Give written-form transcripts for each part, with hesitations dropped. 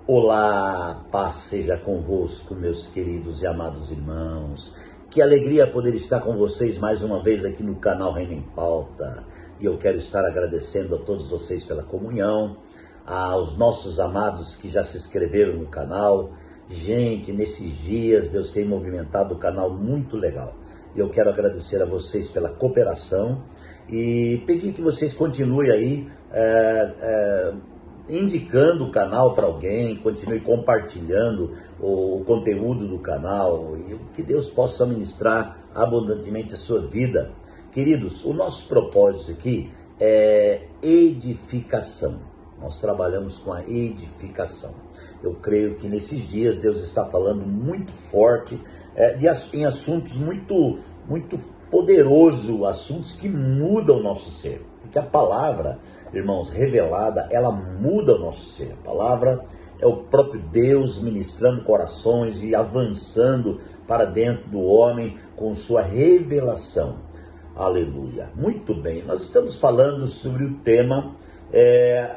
Olá, paz seja convosco, meus queridos e amados irmãos. Que alegria poder estar com vocês mais uma vez aqui no canal Reino em Pauta. E eu quero estar agradecendo a todos vocês pela comunhão, aos nossos amados que já se inscreveram no canal. Gente, nesses dias Deus tem movimentado o canal muito legal. E eu quero agradecer a vocês pela cooperação e pedir que vocês continuem aí indicando o canal para alguém, continue compartilhando o conteúdo do canal e que Deus possa ministrar abundantemente a sua vida. Queridos, o nosso propósito aqui é edificação. Nós trabalhamos com a edificação. Eu creio que nesses dias Deus está falando muito forte em assuntos muito poderosos, assuntos que mudam o nosso ser. Porque a palavra, irmãos, revelada, ela muda o nosso ser. A palavra é o próprio Deus ministrando corações e avançando para dentro do homem com sua revelação. Aleluia. Muito bem, nós estamos falando sobre o tema,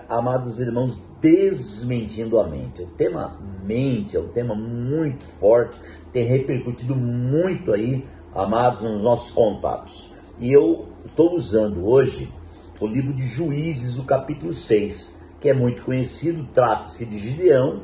amados irmãos, desmentindo a mente. O tema mente é um tema muito forte, tem repercutido muito aí, amados, nos nossos contatos. E eu estou usando hoje o livro de Juízes, o capítulo 6, que é muito conhecido. Trata-se de Gideão,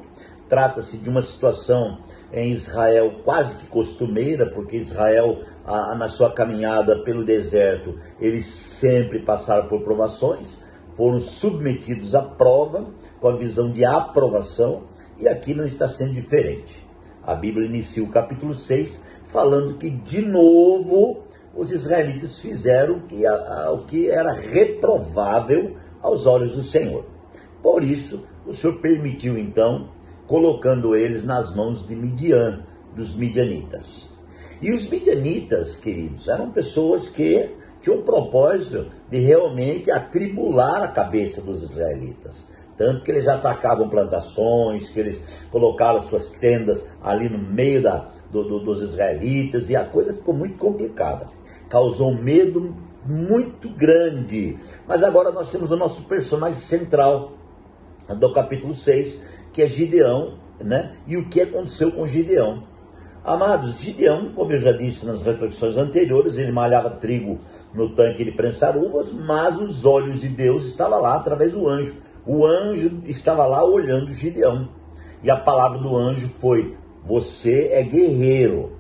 trata-se de uma situação em Israel quase que costumeira, porque Israel, na sua caminhada pelo deserto, eles sempre passaram por provações, foram submetidos à prova, com a visão de aprovação, e aqui não está sendo diferente. A Bíblia inicia o capítulo 6 falando que, de novo, os israelitas fizeram o que era reprovável aos olhos do Senhor. Por isso, o Senhor permitiu, então, colocando eles nas mãos de Midian, dos midianitas. E os midianitas, queridos, eram pessoas que tinham o propósito de realmente atribular a cabeça dos israelitas. Tanto que eles atacavam plantações, que eles colocaram suas tendas ali no meio dos israelitas, e a coisa ficou muito complicada. Causou um medo muito grande. Mas agora nós temos o nosso personagem central do capítulo 6, que é Gideão, né? E o que aconteceu com Gideão? Amados, Gideão, como eu já disse nas reflexões anteriores, ele malhava trigo no tanque de prensar uvas, mas os olhos de Deus estavam lá através do anjo. O anjo estava lá olhando Gideão. E a palavra do anjo foi: você é guerreiro.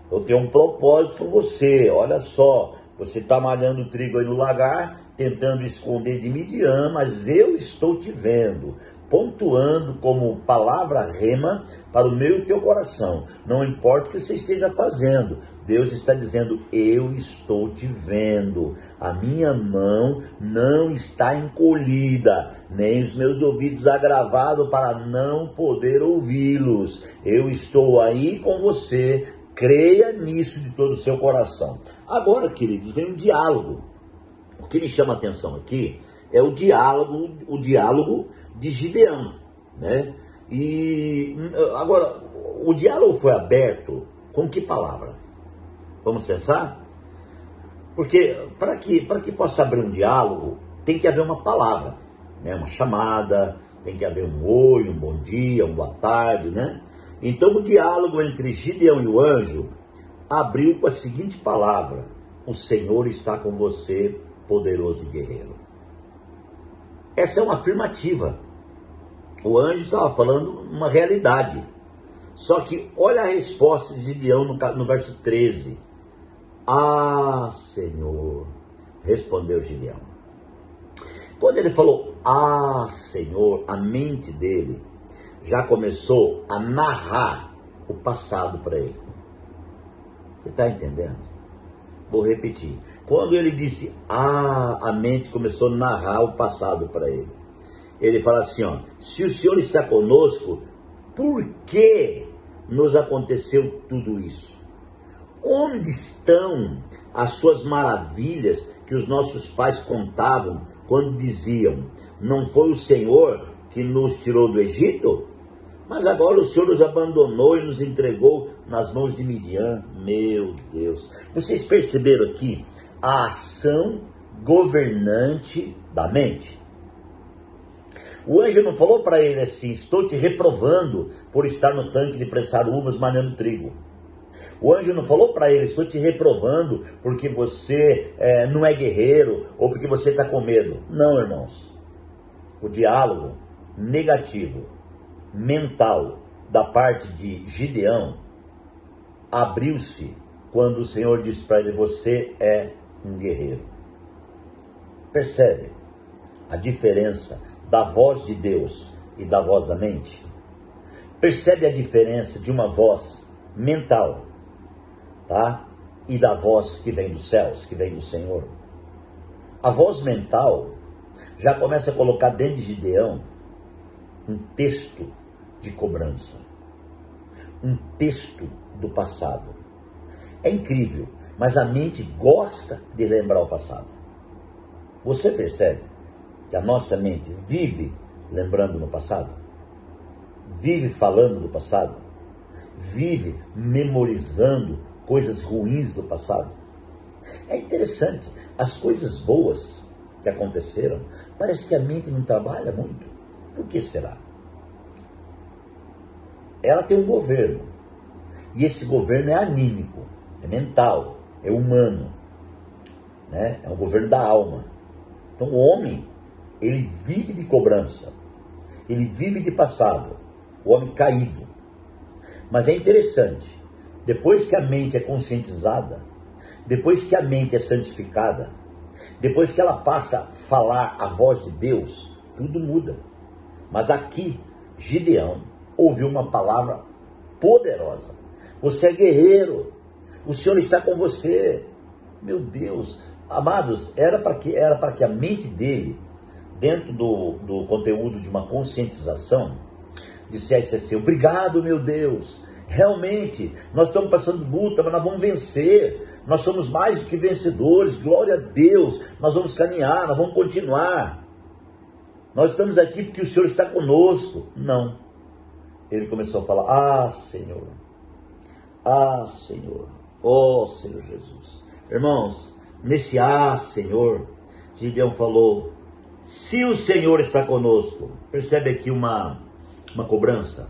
Eu tenho um propósito com você. Olha só, você está malhando trigo aí no lagar, tentando esconder de Midian, mas eu estou te vendo. Pontuando como palavra rema para o meu e teu coração. Não importa o que você esteja fazendo, Deus está dizendo: eu estou te vendo. A minha mão não está encolhida, nem os meus ouvidos agravados para não poder ouvi-los. Eu estou aí com você. Creia nisso de todo o seu coração. Agora, queridos, vem um diálogo. O que me chama a atenção aqui é o diálogo de Gideão, né? E agora, o diálogo foi aberto com que palavra? Vamos pensar? Porque para que possa abrir um diálogo, tem que haver uma palavra, né? Uma chamada, tem que haver um oi, um bom dia, uma boa tarde, né? Então o diálogo entre Gideão e o anjo abriu com a seguinte palavra: o Senhor está com você, poderoso guerreiro. Essa é uma afirmativa. O anjo estava falando uma realidade. Só que olha a resposta de Gideão no verso 13. Ah, Senhor, respondeu Gideão. Quando ele falou, ah, Senhor, a mente dele já começou a narrar o passado para ele. Você está entendendo? Vou repetir. Quando ele disse, ah, a mente começou a narrar o passado para ele. Ele fala assim, ó: se o Senhor está conosco, por que nos aconteceu tudo isso? Onde estão as suas maravilhas que os nossos pais contavam quando diziam, não foi o Senhor que nos tirou do Egito? Mas agora o Senhor nos abandonou e nos entregou nas mãos de Midian. Meu Deus. Vocês perceberam aqui a ação governante da mente? O anjo não falou para ele assim: estou te reprovando por estar no tanque de prensar uvas malhando trigo. O anjo não falou para ele: estou te reprovando porque você não é guerreiro ou porque você está com medo. Não, irmãos. O diálogo negativo, mental, da parte de Gideão, abriu-se quando o Senhor disse para ele: você é um guerreiro. Percebe a diferença da voz de Deus e da voz da mente? Percebe a diferença de uma voz mental, tá? E da voz que vem dos céus, que vem do Senhor? A voz mental já começa a colocar dentro de Gideão um texto de cobrança, um texto do passado. É incrível, mas a mente gosta de lembrar o passado. Você percebe que a nossa mente vive lembrando no passado? Vive falando do passado? Vive memorizando coisas ruins do passado? É interessante, as coisas boas que aconteceram, parece que a mente não trabalha muito. Por que será? Ela tem um governo, e esse governo é anímico, é mental, é humano, né? É um governo da alma. Então o homem, ele vive de cobrança, ele vive de passado, o homem caído. Mas é interessante, depois que a mente é conscientizada, depois que a mente é santificada, depois que ela passa a falar a voz de Deus, tudo muda. Mas aqui, Gideão ouviu uma palavra poderosa: você é guerreiro, o Senhor está com você. Meu Deus, amados, era para que a mente dele, dentro do conteúdo de uma conscientização, dissesse assim: obrigado, meu Deus, realmente, nós estamos passando luta, mas nós vamos vencer, nós somos mais do que vencedores, glória a Deus, nós vamos caminhar, nós vamos continuar, nós estamos aqui porque o Senhor está conosco. Não, ele começou a falar: ah, Senhor, ó Senhor Jesus. Irmãos, nesse Senhor, Gideão falou: se o Senhor está conosco. Percebe aqui uma cobrança?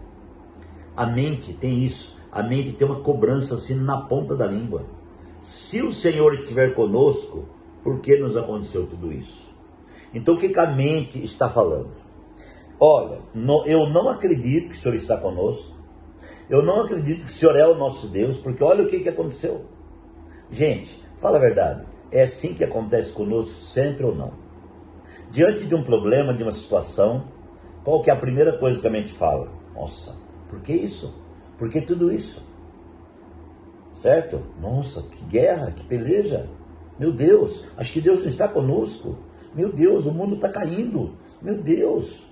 A mente tem isso, a mente tem uma cobrança assim na ponta da língua. Se o Senhor estiver conosco, por que nos aconteceu tudo isso? Então o que a mente está falando? Olha, eu não acredito que o Senhor está conosco, eu não acredito que o Senhor é o nosso Deus, porque olha o que aconteceu. Gente, fala a verdade, é assim que acontece conosco sempre ou não? Diante de um problema, de uma situação, qual que é a primeira coisa que a mente fala? Nossa, por que isso? Por que tudo isso? Certo? Nossa, que guerra, que peleja. Meu Deus, acho que Deus não está conosco. Meu Deus, o mundo está caindo. Meu Deus,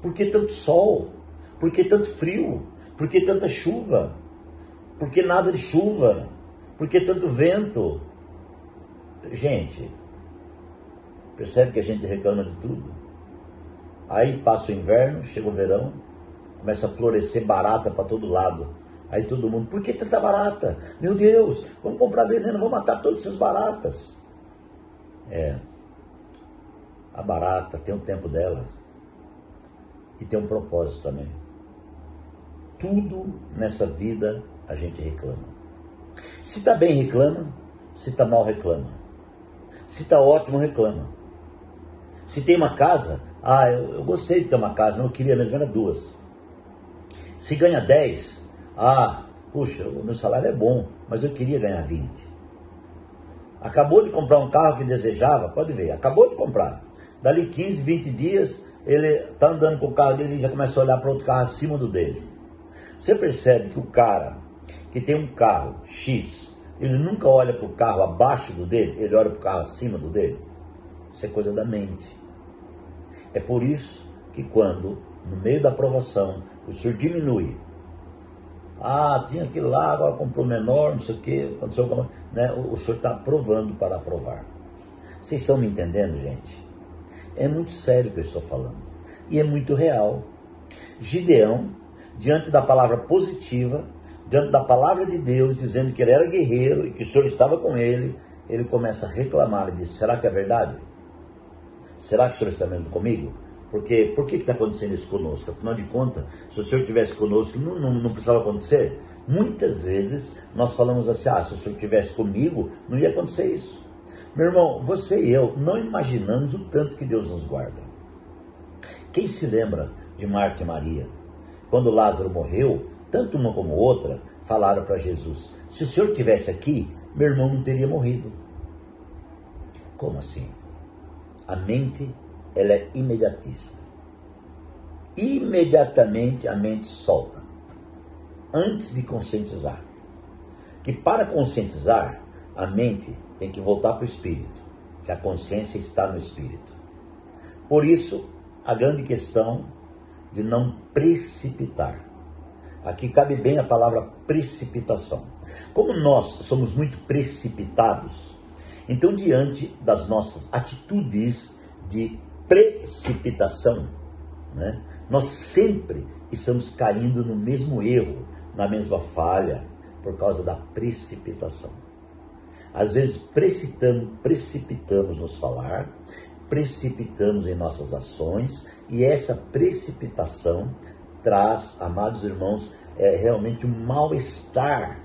por que tanto sol? Por que tanto frio? Por que tanta chuva? Por que nada de chuva? Por que tanto vento? Gente, percebe que a gente reclama de tudo? Aí passa o inverno, chega o verão, começa a florescer barata para todo lado. Aí todo mundo: por que tanta barata? Meu Deus, vamos comprar veneno, vamos matar todas essas baratas. A barata tem o tempo dela e tem um propósito também. Tudo nessa vida a gente reclama. Se está bem, reclama. Se está mal, reclama. Se está ótimo, reclama. Se tem uma casa: eu gostei de ter uma casa, não, eu queria mesmo, era 2. Se ganha 10, puxa, o meu salário é bom, mas eu queria ganhar 20. Acabou de comprar um carro que desejava, pode ver, acabou de comprar. Dali 15, 20 dias, ele está andando com o carro dele e já começa a olhar para outro carro acima do dele. Você percebe que o cara que tem um carro X, ele nunca olha para o carro abaixo do dele, ele olha para o carro acima do dele? Isso é coisa da mente. É por isso que quando, no meio da aprovação, o Senhor diminui. Tinha aquilo lá, agora comprou menor, não sei o que, aconteceu, né? O Senhor está aprovando para aprovar. Vocês estão me entendendo, gente? É muito sério o que eu estou falando. E é muito real. Gideão, diante da palavra positiva, diante da palavra de Deus, dizendo que ele era guerreiro e que o Senhor estava com ele, ele começa a reclamar e diz: será que é verdade? Será que o Senhor está mesmo comigo? Porque por que está acontecendo isso conosco? Afinal de contas, se o Senhor estivesse conosco, não precisava acontecer. Muitas vezes nós falamos assim, se o Senhor estivesse comigo, não ia acontecer isso. Meu irmão, você e eu não imaginamos o tanto que Deus nos guarda. Quem se lembra de Marta e Maria? Quando Lázaro morreu, tanto uma como outra falaram para Jesus, se o Senhor estivesse aqui, meu irmão não teria morrido. Como assim? A mente, ela é imediatista. Imediatamente a mente solta, antes de conscientizar. Que para conscientizar, a mente tem que voltar para o espírito, que a consciência está no espírito. Por isso, a grande questão de não precipitar. Aqui cabe bem a palavra precipitação. Como nós somos muito precipitados, então diante das nossas atitudes de precipitação, nós sempre estamos caindo no mesmo erro, na mesma falha, por causa da precipitação. Às vezes precipitamos nos falar, precipitamos em nossas ações, e essa precipitação traz, amados irmãos, realmente um mal-estar,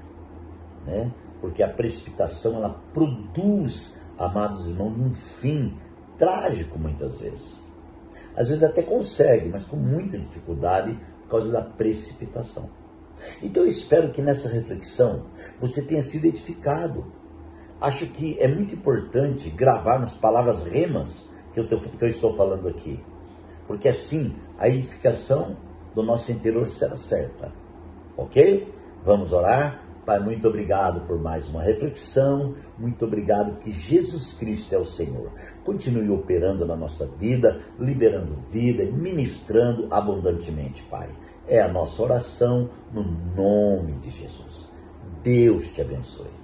porque a precipitação, ela produz, amados irmãos, um fim trágico muitas vezes. Às vezes até consegue, mas com muita dificuldade por causa da precipitação. Então eu espero que nessa reflexão você tenha sido edificado. Acho que é muito importante gravar nas palavras remas que eu estou falando aqui, porque assim a edificação do nosso interior será certa. Ok? Vamos orar? Pai, muito obrigado por mais uma reflexão, muito obrigado que Jesus Cristo é o Senhor. Continue operando na nossa vida, liberando vida e ministrando abundantemente, Pai. É a nossa oração no nome de Jesus. Deus te abençoe.